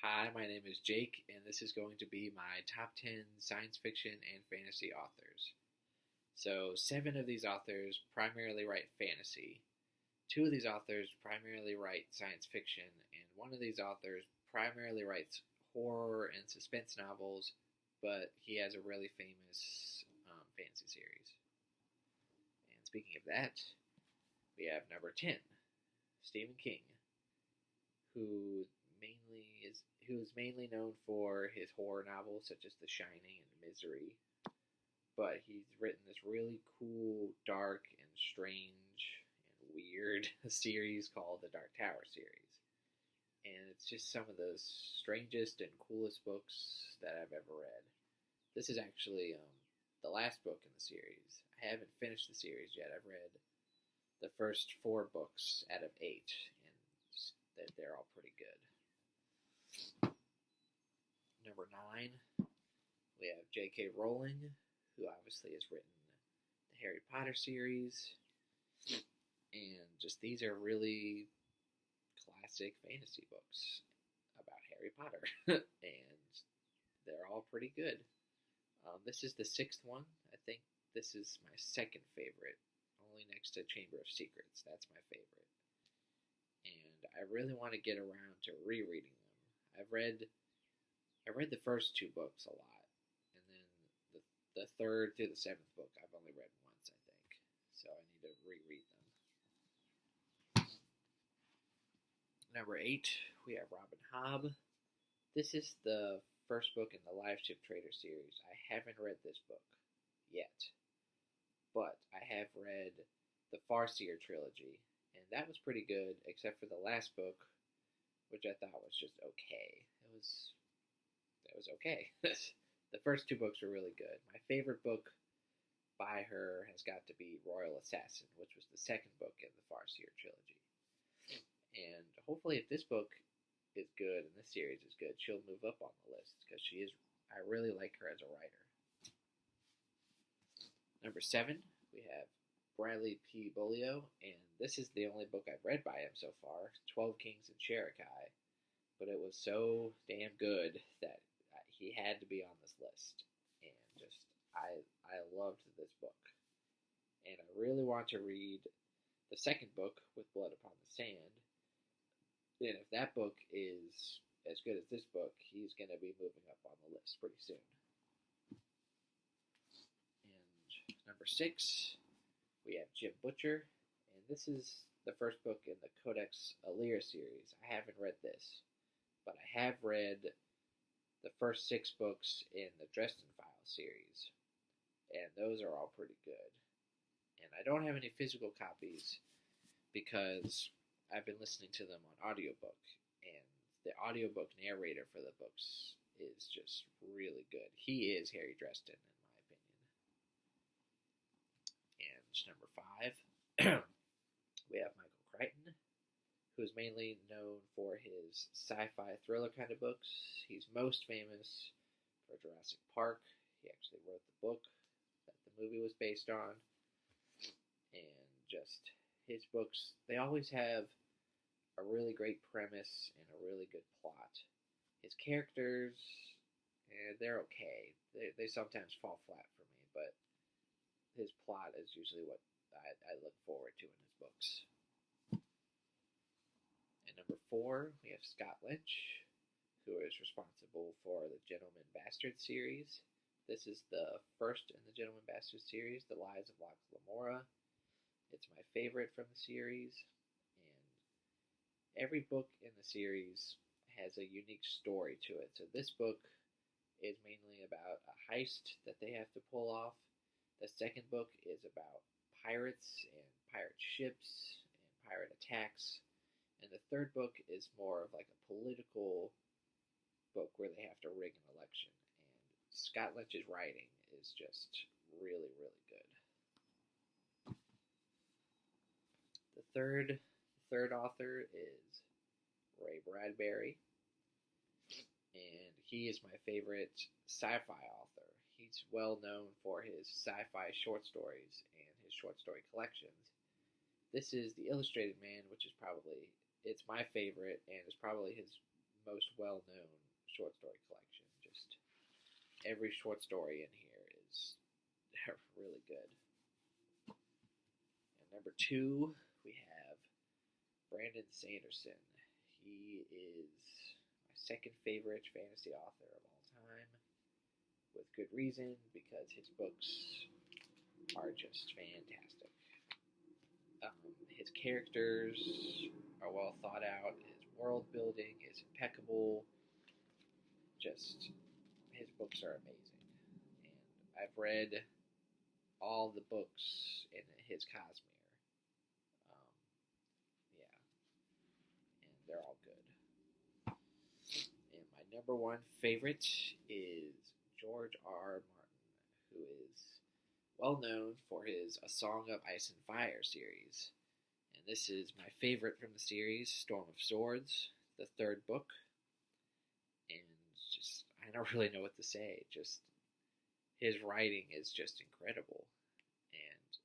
Hi, my name is Jake, and this is going to be my top 10 science fiction and fantasy authors. So, seven of these authors primarily write fantasy, two of these authors primarily write science fiction, and one of these authors primarily writes horror and suspense novels, but he has a really famous fantasy series. And speaking of that, we have number 10, Stephen King, who who is mainly known for his horror novels such as The Shining and Misery, but he's written this really cool, dark, and strange and weird series called the Dark Tower series. And it's just some of the strangest and coolest books that I've ever read. This is actually the last book in the series. I haven't finished the series yet. I've read the first four books out of eight, and they're all pretty good. Number 9, we have J.K. Rowling, who obviously has written the Harry Potter series, and just these are really classic fantasy books about Harry Potter, and they're all pretty good. This is the 6th one. I think this is my second favorite, only next to Chamber of Secrets. That's my favorite. And I really want to get around to rereading them. I read the first two books a lot, and then the third through the 7th book I've only read once, I think. So I need to reread them. Number 8, we have Robin Hobb. This is the first book in the Live Ship Trader series. I haven't read this book yet, but I have read the Farseer trilogy, and that was pretty good, except for the last book, which I thought was just okay. It was okay. The first two books were really good. My favorite book by her has got to be Royal Assassin, which was the second book in the Farseer trilogy. And hopefully if this book is good and this series is good, she'll move up on the list, because I really like her as a writer. Number 7, we have Bradley P. Bolio, and this is the only book I've read by him so far, 12 Kings and Cherokee, but it was so damn good that he had to be on this list, and just, I loved this book, and I really want to read the second book, With Blood Upon the Sand, and if that book is as good as this book, he's going to be moving up on the list pretty soon. And number 6, we have Jim Butcher, and this is the first book in the Codex Alera series. I haven't read this, but I have read the first 6 books in the Dresden Files series, and those are all pretty good. And I don't have any physical copies because I've been listening to them on audiobook, and the audiobook narrator for the books is just really good. He is Harry Dresden, in my opinion. And number 5, we have Michael Crichton, who is mainly known for his sci-fi thriller kind of books. He's most famous for Jurassic Park. He actually wrote the book that the movie was based on. And just his books, they always have a really great premise and a really good plot. His characters, they're okay. They sometimes fall flat for me, but his plot is usually what I look forward to in his books. And number 4, we have Scott Lynch, who is responsible for the Gentleman Bastard series. This is the first in the Gentleman Bastard series, The Lives of Locke Lamora. It's my favorite from the series, and every book in the series has a unique story to it. So this book is mainly about a heist that they have to pull off. The second book is about pirates and pirate ships and pirate attacks. And the third book is more of like a political book where they have to rig an election. And Scott Lynch's writing is just really, really good. The third author is Ray Bradbury, and he is my favorite sci-fi author. He's well known for his sci-fi short stories and his short story collections. This is The Illustrated Man, which is it's my favorite, and is probably his most well-known short story collection. Just every short story in here is really good. And number 2, we have Brandon Sanderson. He is my second favorite fantasy author of all time, with good reason, because his books are just fantastic. His characters are well thought out. His world building is impeccable. Just his books are amazing, and I've read all the books in his Cosmere. Um, yeah, and they're all good. And my number 1 favorite is George R. R. Martin, who is well known for his A Song of Ice and Fire series. And this is my favorite from the series, Storm of Swords, the 3rd book. And just, I don't really know what to say. Just, his writing is just incredible. And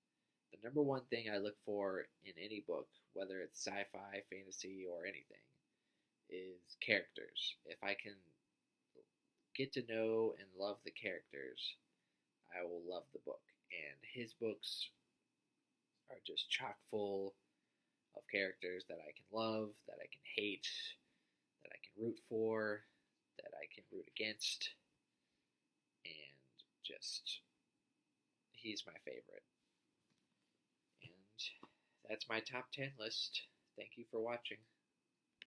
the number 1 thing I look for in any book, whether it's sci-fi, fantasy, or anything, is characters. If I can get to know and love the characters, I will love the book. And his books are just chock full of characters that I can love, that I can hate, that I can root for, that I can root against, and just, he's my favorite. And that's my top 10 list. Thank you for watching.